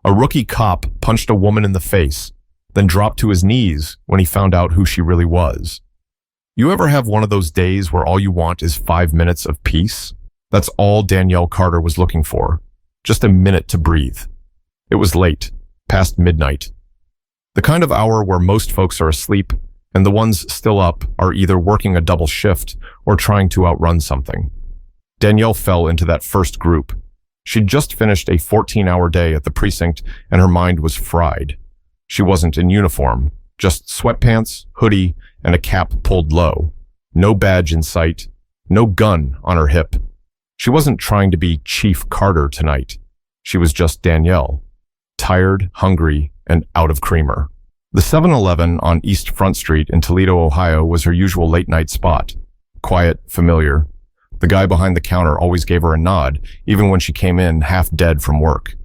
A rookie cop punched a woman in the face, then dropped to his knees when he found out who she really was. You ever have one of those days where all you want is 5 minutes of peace? That's all Danielle Carter was looking for. Just a minute to breathe. It was late, past midnight. The kind of hour where most folks are asleep, and the ones still up are either working a double shift or trying to outrun something. Danielle fell into that first group. She'd just finished a 14-hour day at the precinct, and her mind was fried. She wasn't in uniform, just sweatpants, hoodie, and a cap pulled low. No badge in sight, no gun on her hip. She wasn't trying to be Chief Carter tonight. She was just Danielle, tired, hungry, and out of creamer. The 7-Eleven on East Front Street in Toledo, Ohio was her usual late-night spot. Quiet, familiar. The guy behind the counter always gave her a nod, even when she came in half dead from work.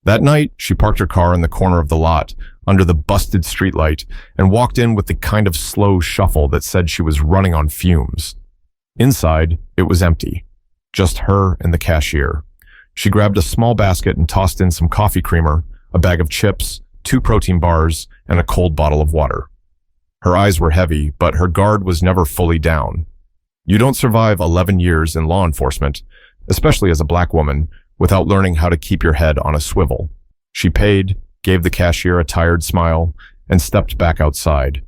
That night, she parked her car in the corner of the lot, under the busted streetlight, and walked in with the kind of slow shuffle that said she was running on fumes. Inside, it was empty. Just her and the cashier. She grabbed a small basket and tossed in some coffee creamer, a bag of chips, 2 protein bars, and a cold bottle of water. Her eyes were heavy, but her guard was never fully down. You don't survive 11 years in law enforcement, especially as a black woman, without learning how to keep your head on a swivel. She paid, gave the cashier a tired smile, and stepped back outside.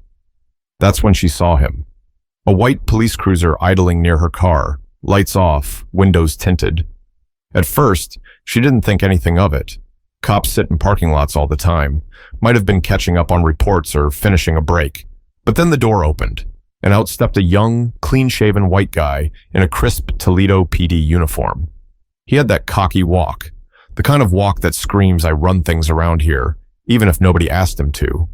That's when she saw him. A white police cruiser idling near her car, lights off, windows tinted. At first, she didn't think anything of it. Cops sit in parking lots all the time, might have been catching up on reports or finishing a break. But then the door opened, and out stepped a young, clean-shaven white guy in a crisp Toledo PD uniform. He had that cocky walk, the kind of walk that screams, "I run things around here," even if nobody asked him to.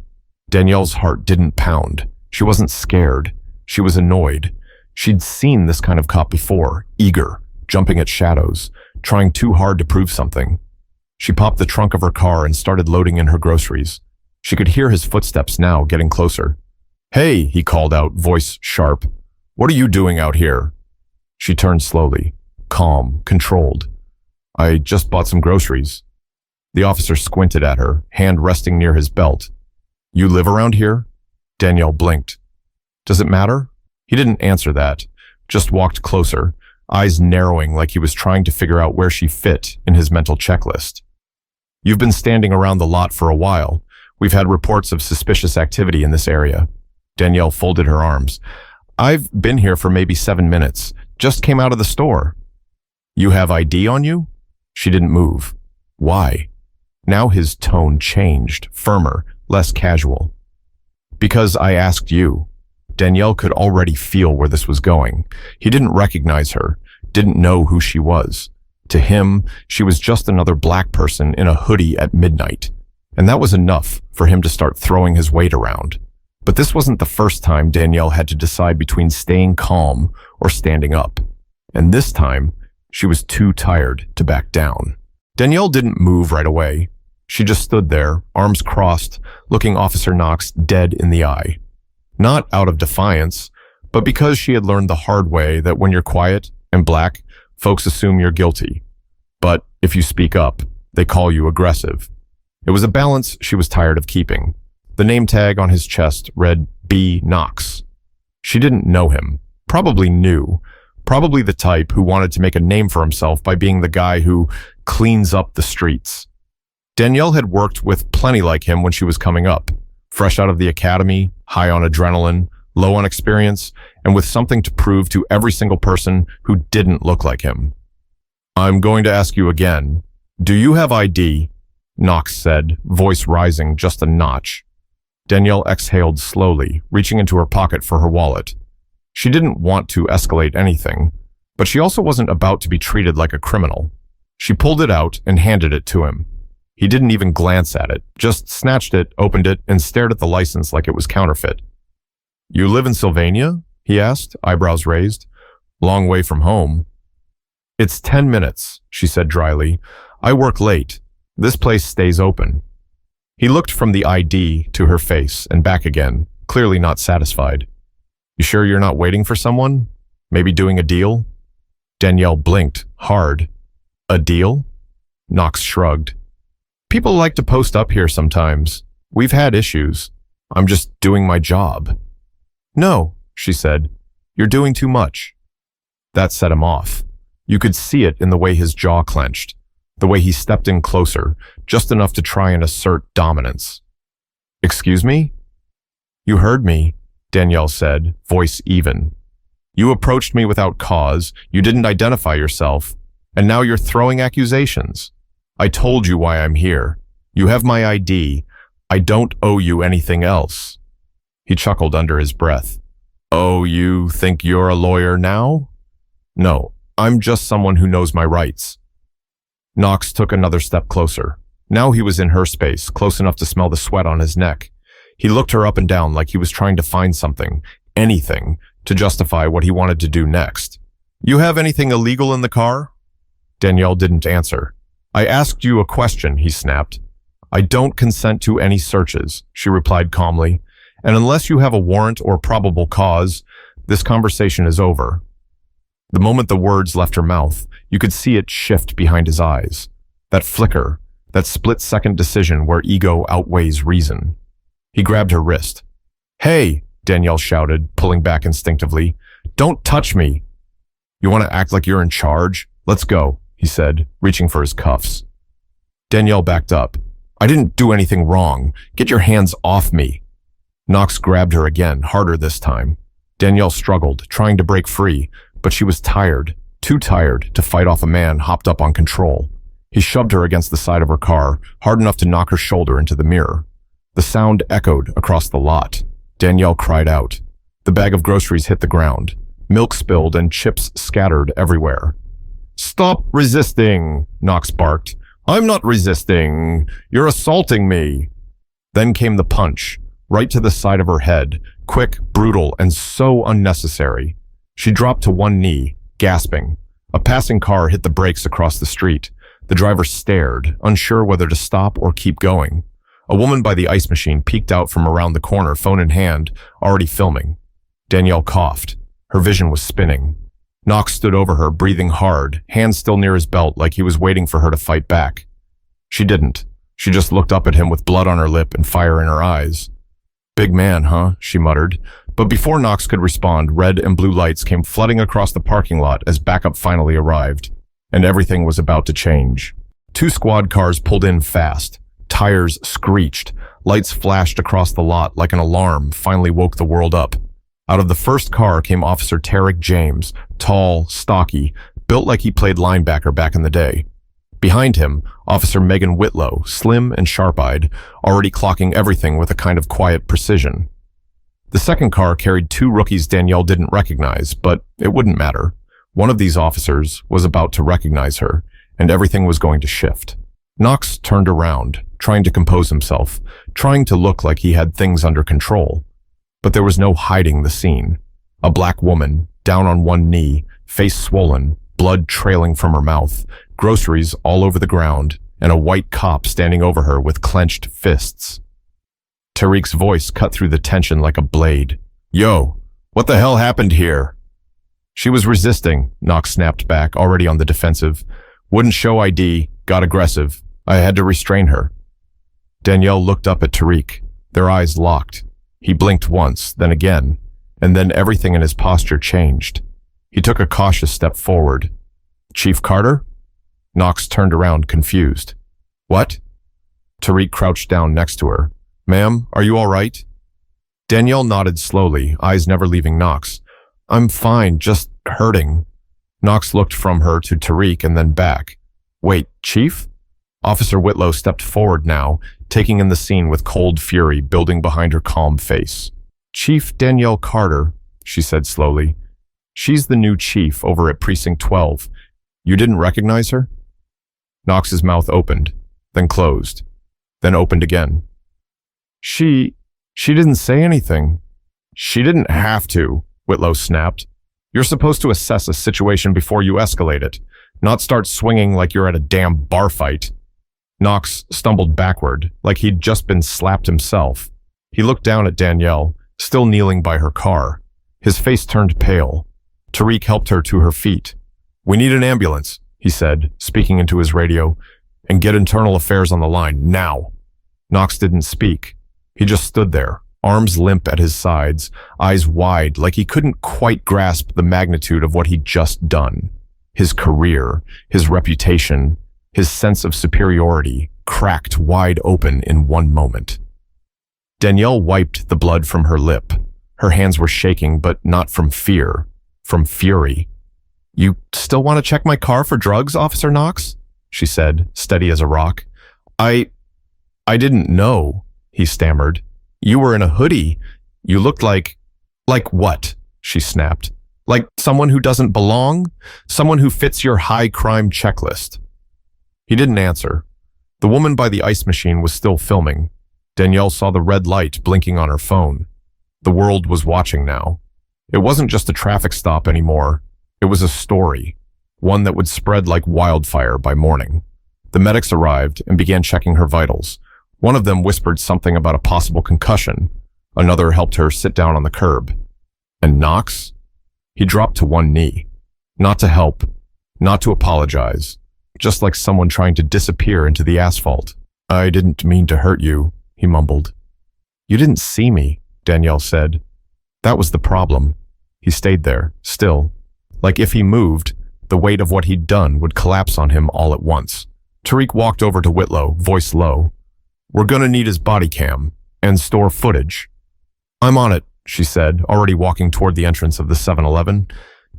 Danielle's heart didn't pound. She wasn't scared. She was annoyed. She'd seen this kind of cop before, eager, jumping at shadows, trying too hard to prove something. She popped the trunk of her car and started loading in her groceries. She could hear his footsteps now, getting closer. "Hey," he called out, voice sharp. "What are you doing out here?" She turned slowly, calm, controlled. "I just bought some groceries." The officer squinted at her, hand resting near his belt. "You live around here?" Danielle blinked. "Does it matter?" He didn't answer that, just walked closer, eyes narrowing like he was trying to figure out where she fit in his mental checklist. "You've been standing around the lot for a while. We've had reports of suspicious activity in this area." Danielle folded her arms. "I've been here for maybe 7 minutes. Just came out of the store." "You have ID on you?" She didn't move. Why? Now his tone changed, firmer, less casual. "Because I asked you." Danielle could already feel where this was going. He didn't recognize her, didn't know who she was. To him, she was just another black person in a hoodie at midnight. And that was enough for him to start throwing his weight around. But this wasn't the first time Danielle had to decide between staying calm or standing up. And this time, she was too tired to back down. Danielle didn't move right away. She just stood there, arms crossed, looking Officer Knox dead in the eye. Not out of defiance, but because she had learned the hard way that when you're quiet and black, folks assume you're guilty. But if you speak up, they call you aggressive. It was a balance she was tired of keeping. The name tag on his chest read B. Knox. She didn't know him, probably knew, probably the type who wanted to make a name for himself by being the guy who cleans up the streets. Danielle had worked with plenty like him when she was coming up, fresh out of the academy, high on adrenaline, low on experience, and with something to prove to every single person who didn't look like him. "I'm going to ask you again. Do you have ID?" Knox said, voice rising just a notch. Danielle exhaled slowly, reaching into her pocket for her wallet. She didn't want to escalate anything, but she also wasn't about to be treated like a criminal. She pulled it out and handed it to him. He didn't even glance at it, just snatched it, opened it, and stared at the license like it was counterfeit. "You live in Sylvania?" he asked, eyebrows raised. "Long way from home." "It's 10 minutes, she said dryly. "I work late. This place stays open." He looked from the ID to her face and back again, clearly not satisfied. "You sure you're not waiting for someone? Maybe doing a deal?" Danielle blinked, hard. "A deal?" Knox shrugged. People like to post up here sometimes. We've had issues. I'm just doing my job. No, she said. You're doing too much. That set him off. You could see it in the way his jaw clenched, the way he stepped in closer, just enough to try and assert dominance. Excuse me? You heard me, Danielle said, voice even. You approached me without cause, you didn't identify yourself, and now you're throwing accusations. I told you why I'm here. You have my ID. I don't owe you anything else. He chuckled under his breath. Oh, you think you're a lawyer now? No, I'm just someone who knows my rights. Knox took another step closer. Now he was in her space, close enough to smell the sweat on his neck. He looked her up and down like he was trying to find something, anything, to justify what he wanted to do next. You have anything illegal in the car? Danielle didn't answer. I asked you a question, he snapped. I don't consent to any searches, she replied calmly. And unless you have a warrant or probable cause, this conversation is over. The moment the words left her mouth, you could see it shift behind his eyes. That flicker, that split-second decision where ego outweighs reason. He grabbed her wrist. Hey, Danielle shouted, pulling back instinctively. Don't touch me. You want to act like you're in charge? Let's go, he said, reaching for his cuffs. Danielle backed up. I didn't do anything wrong. Get your hands off me. Knox grabbed her again, harder this time. Danielle struggled, trying to break free, but she was tired, too tired to fight off a man hopped up on control. He shoved her against the side of her car, hard enough to knock her shoulder into the mirror. The sound echoed across the lot. Danielle cried out. The bag of groceries hit the ground. Milk spilled and chips scattered everywhere. Stop resisting, Knox barked. I'm not resisting. You're assaulting me. Then came the punch, right to the side of her head, quick, brutal, and so unnecessary. She dropped to one knee, gasping. A passing car hit the brakes across the street. The driver stared, unsure whether to stop or keep going. A woman by the ice machine peeked out from around the corner, phone in hand, already filming. Danielle coughed. Her vision was spinning. Knox stood over her, breathing hard, hands still near his belt like he was waiting for her to fight back. She didn't. She just looked up at him with blood on her lip and fire in her eyes. Big man, huh? She muttered. But before Knox could respond, red and blue lights came flooding across the parking lot as backup finally arrived. And everything was about to change. 2 squad cars pulled in fast. Tires screeched. Lights flashed across the lot like an alarm finally woke the world up. Out of the first car came Officer Tarek James, tall, stocky, built like he played linebacker back in the day. Behind him, Officer Megan Whitlow, slim and sharp-eyed, already clocking everything with a kind of quiet precision. The second car carried 2 rookies Danielle didn't recognize, but it wouldn't matter. One of these officers was about to recognize her, and everything was going to shift. Knox turned around, trying to compose himself, trying to look like he had things under control. But there was no hiding the scene. A black woman, down on one knee, face swollen, blood trailing from her mouth, groceries all over the ground, and a white cop standing over her with clenched fists. Tariq's voice cut through the tension like a blade. Yo, what the hell happened here? She was resisting, Knox snapped back, already on the defensive. Wouldn't show ID, got aggressive. I had to restrain her. Danielle looked up at Tariq. Their eyes locked. He blinked once, then again, and then everything in his posture changed. He took a cautious step forward. Chief Carter? Knox turned around, confused. What? Tariq crouched down next to her. Ma'am, are you all right? Danielle nodded slowly, eyes never leaving Knox. I'm fine, just hurting. Knox looked from her to Tariq and then back. Wait, Chief? Officer Whitlow stepped forward now, taking in the scene with cold fury building behind her calm face. Chief Danielle Carter, she said slowly. She's the new chief over at Precinct 12. You didn't recognize her? Knox's mouth opened, then closed, then opened again. She didn't say anything. She didn't have to, Whitlow snapped. You're supposed to assess a situation before you escalate it, not start swinging like you're at a damn bar fight. Knox stumbled backward, like he'd just been slapped himself. He looked down at Danielle, still kneeling by her car. His face turned pale. Tariq helped her to her feet. We need an ambulance, he said, speaking into his radio. and get internal affairs on the line, now." Knox didn't speak. He just stood there, arms limp at his sides, eyes wide, like he couldn't quite grasp the magnitude of what he'd just done. His career, his reputation, his sense of superiority cracked wide open in one moment. Danielle wiped the blood from her lip. Her hands were shaking, but not from fear, from fury. "You still want to check my car for drugs, Officer Knox?" she said, steady as a rock. I didn't know," he stammered. "You were in a hoodie. You looked like..." "Like what?" she snapped. "Like someone who doesn't belong? Someone who fits your high crime checklist." He didn't answer. The woman by the ice machine was still filming. Danielle saw the red light blinking on her phone. The world was watching now. It wasn't just a traffic stop anymore. It was a story, one that would spread like wildfire by morning. The medics arrived and began checking her vitals. One of them whispered something about a possible concussion. Another helped her sit down on the curb. And Knox? He dropped to one knee. Not to help, not to apologize, just like someone trying to disappear into the asphalt. "I didn't mean to hurt you," he mumbled. "You didn't see me," Danielle said. That was the problem. He stayed there, still. Like if he moved, the weight of what he'd done would collapse on him all at once. Tariq walked over to Whitlow, voice low. "We're gonna need his body cam and store footage." "I'm on it," she said, already walking toward the entrance of the 7-Eleven.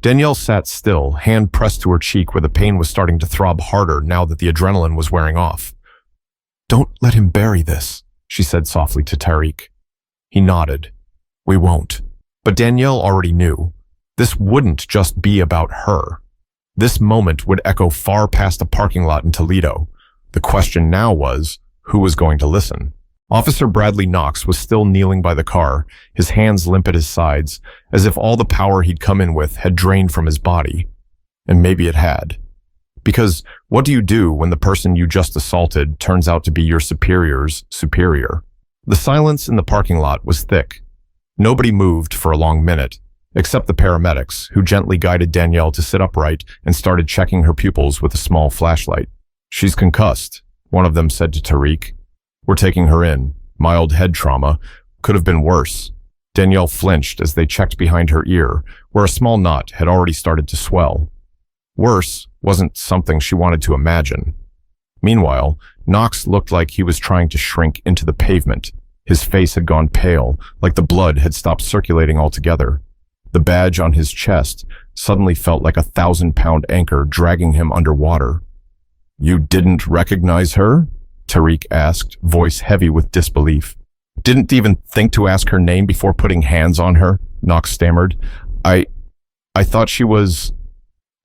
Danielle sat still, hand pressed to her cheek where the pain was starting to throb harder now that the adrenaline was wearing off. "Don't let him bury this," she said softly to Tariq. He nodded. "We won't." But Danielle already knew. This wouldn't just be about her. This moment would echo far past a parking lot in Toledo. The question now was, who was going to listen? Officer Bradley Knox was still kneeling by the car, his hands limp at his sides, as if all the power he'd come in with had drained from his body. And maybe it had. Because what do you do when the person you just assaulted turns out to be your superior's superior? The silence in the parking lot was thick. Nobody moved for a long minute, except the paramedics, who gently guided Danielle to sit upright and started checking her pupils with a small flashlight. "She's concussed," one of them said to Tariq. "We're taking her in. Mild head trauma. Could have been worse." Danielle flinched as they checked behind her ear, where a small knot had already started to swell. Worse wasn't something she wanted to imagine. Meanwhile, Knox looked like he was trying to shrink into the pavement. His face had gone pale, like the blood had stopped circulating altogether. The badge on his chest suddenly felt like a 1,000-pound anchor dragging him underwater. "You didn't recognize her?" Tariq asked, voice heavy with disbelief. "Didn't even think to ask her name before putting hands on her?" Knox stammered. I thought she was..."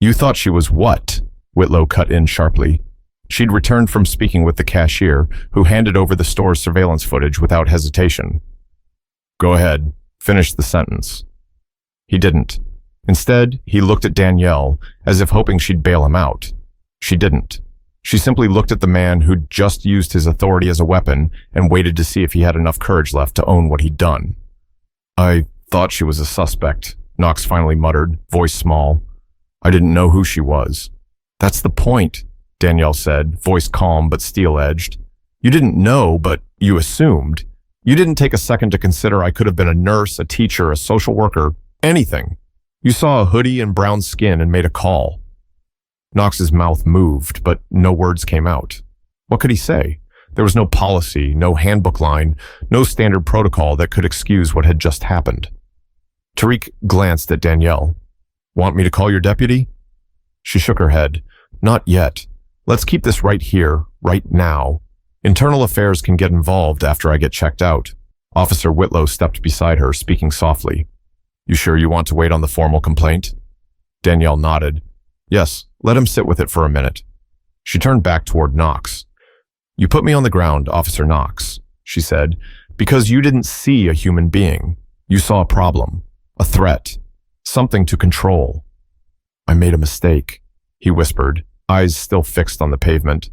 "You thought she was what?" Whitlow cut in sharply. She'd returned from speaking with the cashier, who handed over the store's surveillance footage without hesitation. "Go ahead. Finish the sentence." He didn't. Instead, he looked at Danielle, as if hoping she'd bail him out. She didn't. She simply looked at the man who'd just used his authority as a weapon and waited to see if he had enough courage left to own what he'd done. "I thought she was a suspect," Knox finally muttered, voice small. "I didn't know who she was." "That's the point," Danielle said, voice calm but steel-edged. "You didn't know, but you assumed. You didn't take a second to consider I could have been a nurse, a teacher, a social worker, anything. You saw a hoodie and brown skin and made a call." Knox's mouth moved, but no words came out. What could he say? There was no policy, no handbook line, no standard protocol that could excuse what had just happened. Tariq glanced at Danielle. "Want me to call your deputy?" She shook her head. "Not yet. Let's keep this right here, right now. Internal affairs can get involved after I get checked out." Officer Whitlow stepped beside her, speaking softly. "You sure you want to wait on the formal complaint?" Danielle nodded. "Yes, let him sit with it for a minute." She turned back toward Knox. "You put me on the ground, Officer Knox," she said, "because you didn't see a human being. You saw a problem, a threat, something to control." "I made a mistake," he whispered, eyes still fixed on the pavement.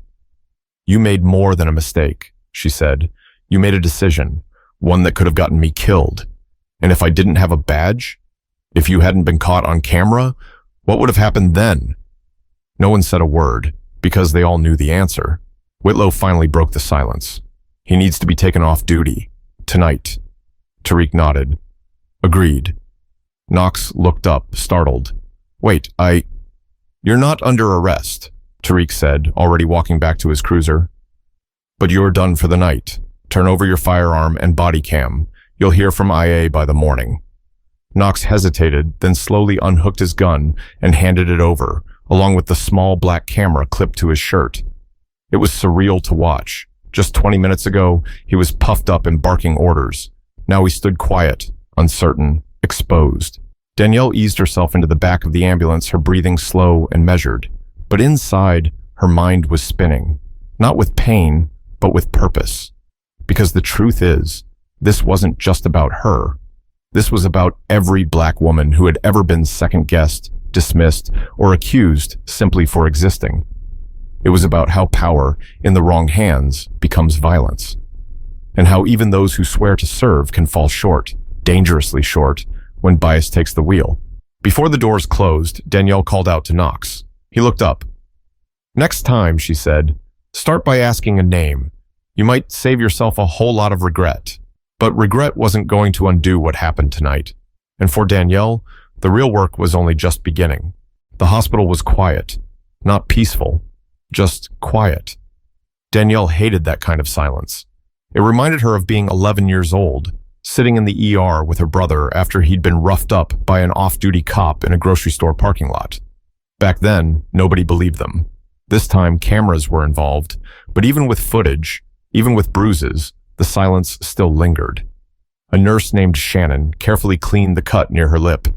"You made more than a mistake," she said. "You made a decision, one that could have gotten me killed. And if I didn't have a badge, if you hadn't been caught on camera, what would have happened then?" No one said a word, because they all knew the answer. Whitlow finally broke the silence. He needs to be taken off duty. Tonight. Tariq nodded. Agreed. Knox looked up, startled. Wait, You're not under arrest, Tariq said, already walking back to his cruiser. But you're done for the night. Turn over your firearm and body cam. You'll hear from IA by the morning. Knox hesitated, then slowly unhooked his gun and handed it over, along with the small black camera clipped to his shirt. It was surreal to watch. Just 20 minutes ago, he was puffed up and barking orders. Now he stood quiet, uncertain, exposed. Danielle eased herself into the back of the ambulance, her breathing slow and measured. But inside, her mind was spinning. Not with pain, but with purpose. Because the truth is, this wasn't just about her. This was about every black woman who had ever been second-guessed, dismissed, or accused simply for existing. It was about how power, in the wrong hands, becomes violence. And how even those who swear to serve can fall short, dangerously short, when bias takes the wheel. Before the doors closed, Danielle called out to Knox. He looked up. Next time, she said, start by asking a name. You might save yourself a whole lot of regret. But regret wasn't going to undo what happened tonight. And for Danielle, the real work was only just beginning. The hospital was quiet, not peaceful, just quiet. Danielle hated that kind of silence. It reminded her of being 11 years old, sitting in the ER with her brother after he'd been roughed up by an off-duty cop in a grocery store parking lot. Back then, nobody believed them. This time, cameras were involved, but even with footage, even with bruises, the silence still lingered. A nurse named Shannon carefully cleaned the cut near her lip.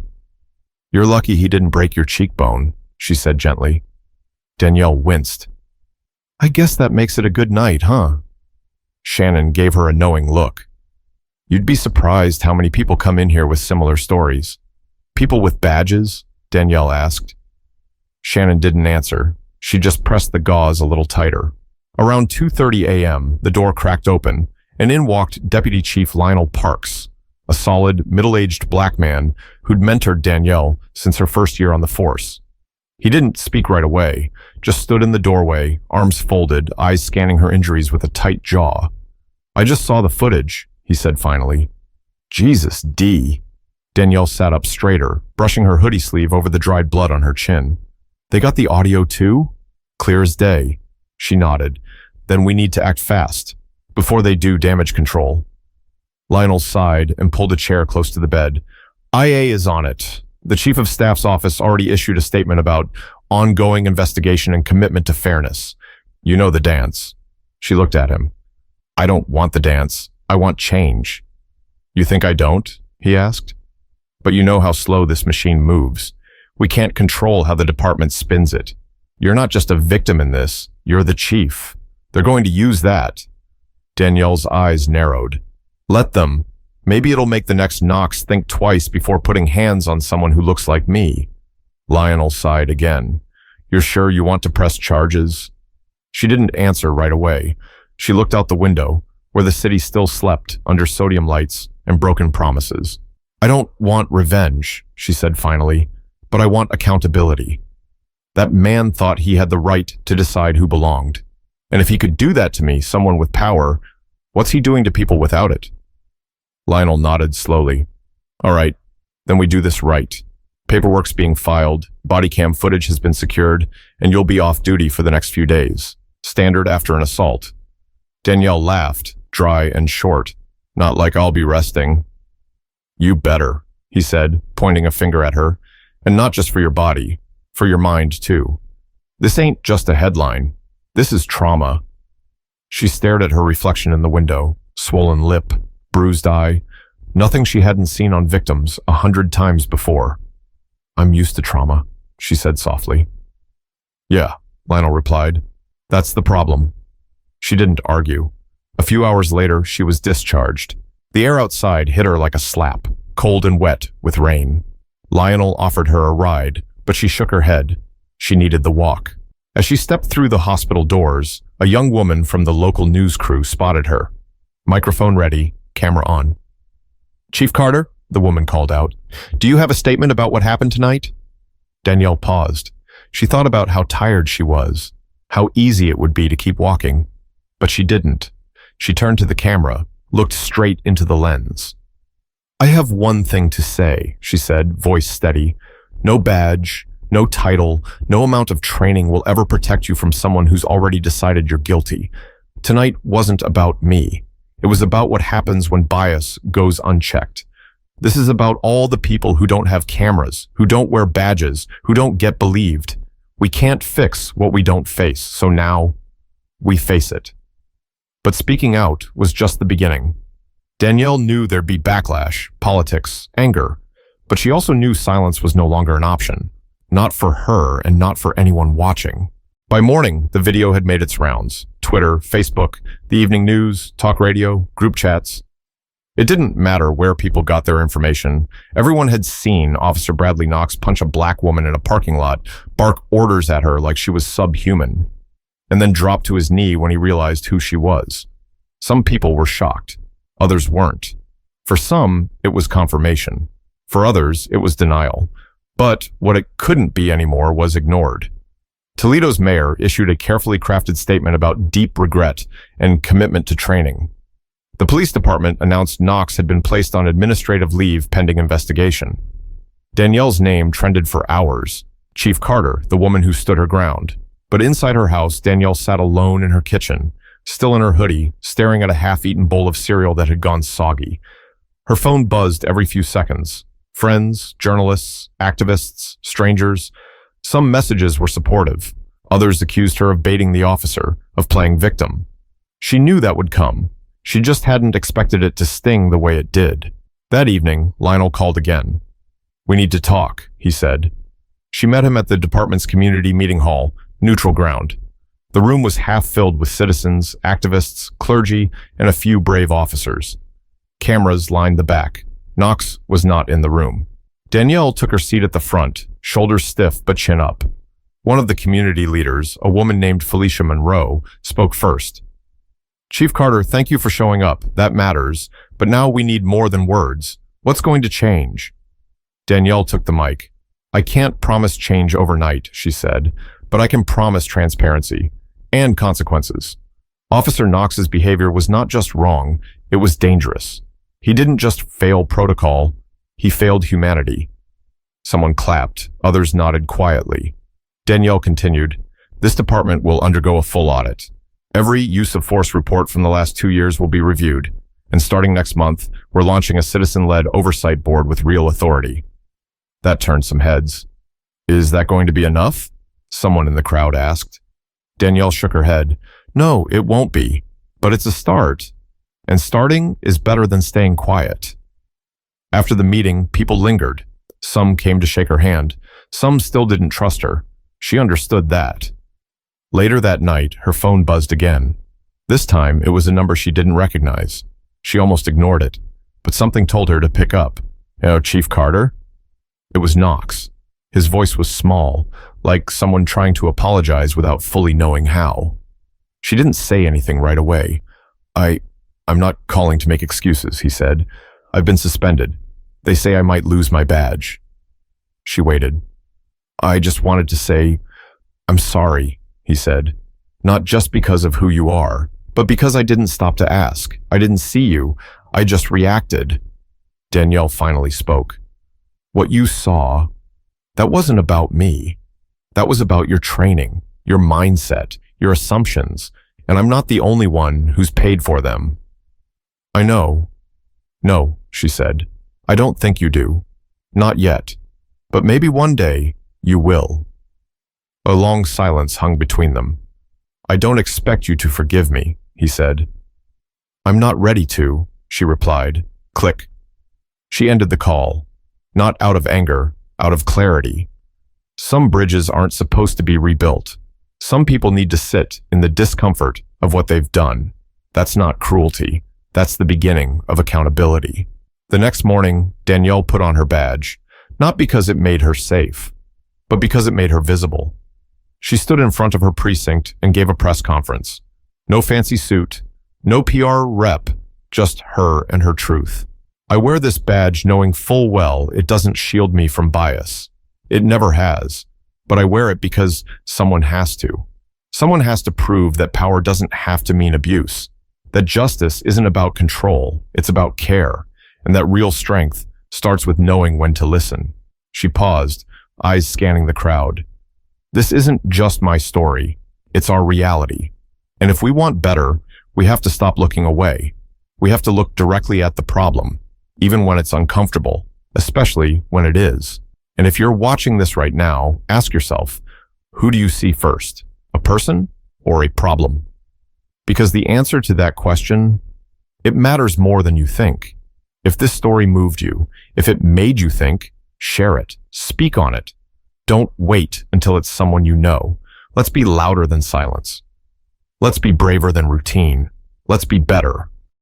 You're lucky he didn't break your cheekbone, she said gently. Danielle winced. I guess that makes it a good night, huh? Shannon gave her a knowing look. You'd be surprised how many people come in here with similar stories. People with badges? Danielle asked. Shannon didn't answer. She just pressed the gauze a little tighter. Around 2:30 a.m., the door cracked open, and in walked Deputy Chief Lionel Parks, a solid, middle-aged black man who'd mentored Danielle since her first year on the force. He didn't speak right away, just stood in the doorway, arms folded, eyes scanning her injuries with a tight jaw. I just saw the footage, he said finally. Jesus, D. Danielle sat up straighter, brushing her hoodie sleeve over the dried blood on her chin. They got the audio too? Clear as day. She nodded. Then we need to act fast, before they do damage control. Lionel sighed and pulled a chair close to the bed. IA is on it. The Chief of Staff's office already issued a statement about ongoing investigation and commitment to fairness. You know the dance. She looked at him. I don't want the dance. I want change. You think I don't? He asked. But you know how slow this machine moves. We can't control how the department spins it. You're not just a victim in this. You're the chief. They're going to use that. Danielle's eyes narrowed. Let them. Maybe it'll make the next Knox think twice before putting hands on someone who looks like me. Lionel sighed again. You're sure you want to press charges? She didn't answer right away. She looked out the window, where the city still slept under sodium lights and broken promises. I don't want revenge, she said finally, but I want accountability. That man thought he had the right to decide who belonged. And if he could do that to me, someone with power, what's he doing to people without it? Lionel nodded slowly. All right, then we do this right. Paperwork's being filed, body cam footage has been secured, and you'll be off duty for the next few days. Standard after an assault. Danielle laughed, dry and short. Not like I'll be resting. You better, he said, pointing a finger at her. And not just for your body, for your mind too. This ain't just a headline. This is trauma. She stared at her reflection in the window, swollen lip, bruised eye, nothing she hadn't seen on victims 100 times before. I'm used to trauma, she said softly. Yeah, Lionel replied. That's the problem. She didn't argue. A few hours later, she was discharged. The air outside hit her like a slap, cold and wet with rain. Lionel offered her a ride, but she shook her head. She needed the walk. As she stepped through the hospital doors, a young woman from the local news crew spotted her. Microphone ready, camera on. Chief Carter, the woman called out, do you have a statement about what happened tonight? Danielle paused. She thought about how tired she was, how easy it would be to keep walking, But she didn't. She turned to the camera, looked straight into the lens. "I have one thing to say," she said, voice steady. "No badge, no title, no amount of training will ever protect you from someone who's already decided you're guilty. Tonight wasn't about me. It was about what happens when bias goes unchecked. This is about all the people who don't have cameras, who don't wear badges, who don't get believed. We can't fix what we don't face, so now we face it." But speaking out was just the beginning. Danielle knew there'd be backlash, politics, anger, but she also knew silence was no longer an option. Not for her and not for anyone watching. By morning, the video had made its rounds. Twitter, Facebook, the evening news, talk radio, group chats. It didn't matter where people got their information. Everyone had seen Officer Bradley Knox punch a black woman in a parking lot, bark orders at her like she was subhuman, and then drop to his knee when he realized who she was. Some people were shocked. Others weren't. For some, it was confirmation. For others, it was denial. But what it couldn't be anymore was ignored. Toledo's mayor issued a carefully crafted statement about deep regret and commitment to training. The police department announced Knox had been placed on administrative leave pending investigation. Danielle's name trended for hours. Chief Carter, the woman who stood her ground. But inside her house, Danielle sat alone in her kitchen, still in her hoodie, staring at a half-eaten bowl of cereal that had gone soggy. Her phone buzzed every few seconds. Friends, journalists, activists, strangers. Some messages were supportive. Others accused her of baiting the officer, of playing victim. She knew that would come. She just hadn't expected it to sting the way it did. That evening, Lionel called again. "We need to talk," he said. She met him at the department's community meeting hall, neutral ground. The room was half filled with citizens, activists, clergy, and a few brave officers. Cameras lined the back. Knox was not in the room. Danielle took her seat at the front, shoulders stiff but chin up. One of the community leaders, a woman named Felicia Monroe, spoke first. "Chief Carter, thank you for showing up. That matters. But now we need more than words. What's going to change?" Danielle took the mic. "I can't promise change overnight," she said, "but I can promise transparency and consequences. Officer Knox's behavior was not just wrong, it was dangerous. He didn't just fail protocol, he failed humanity." Someone clapped, others nodded quietly. Danielle continued, "This department will undergo a full audit. Every use of force report from the last 2 years will be reviewed, and starting next month, we're launching a citizen-led oversight board with real authority." That turned some heads. "Is that going to be enough?" someone in the crowd asked. Danielle shook her head. "No, it won't be, but it's a start. And starting is better than staying quiet." After the meeting, people lingered. Some came to shake her hand. Some still didn't trust her. She understood that. Later that night, her phone buzzed again. This time, it was a number she didn't recognize. She almost ignored it, but something told her to pick up. Chief Carter?" It was Knox. His voice was small, like someone trying to apologize without fully knowing how. She didn't say anything right away. I'm not calling to make excuses," he said. "I've been suspended. They say I might lose my badge." She waited. "I just wanted to say, I'm sorry," he said. "Not just because of who you are, but because I didn't stop to ask. I didn't see you. I just reacted." Danielle finally spoke. "What you saw, that wasn't about me. That was about your training, your mindset, your assumptions, and I'm not the only one who's paid for them." "I know." "No," she said. "I don't think you do. Not yet. But maybe one day you will." A long silence hung between them. "I don't expect you to forgive me," he said. "I'm not ready to," she replied. Click. She ended the call. Not out of anger, out of clarity. Some bridges aren't supposed to be rebuilt. Some people need to sit in the discomfort of what they've done. That's not cruelty. That's the beginning of accountability. The next morning, Danielle put on her badge, not because it made her safe, but because it made her visible. She stood in front of her precinct and gave a press conference. No fancy suit, no PR rep, just her and her truth. "I wear this badge knowing full well it doesn't shield me from bias. It never has, but I wear it because someone has to. Someone has to prove that power doesn't have to mean abuse, that justice isn't about control, it's about care, and that real strength starts with knowing when to listen. She paused, eyes scanning the crowd. This isn't just my story, it's our reality. And if we want better, we have to stop looking away. We have to look directly at the problem, even when it's uncomfortable, especially when it is. And if you're watching this right now, ask yourself, who do you see first? A person or a problem? Because the answer to that question, it matters more than you think. If this story moved you, if it made you think, share it, speak on it. Don't wait until it's someone you know. Let's be louder than silence. Let's be braver than routine. Let's be better.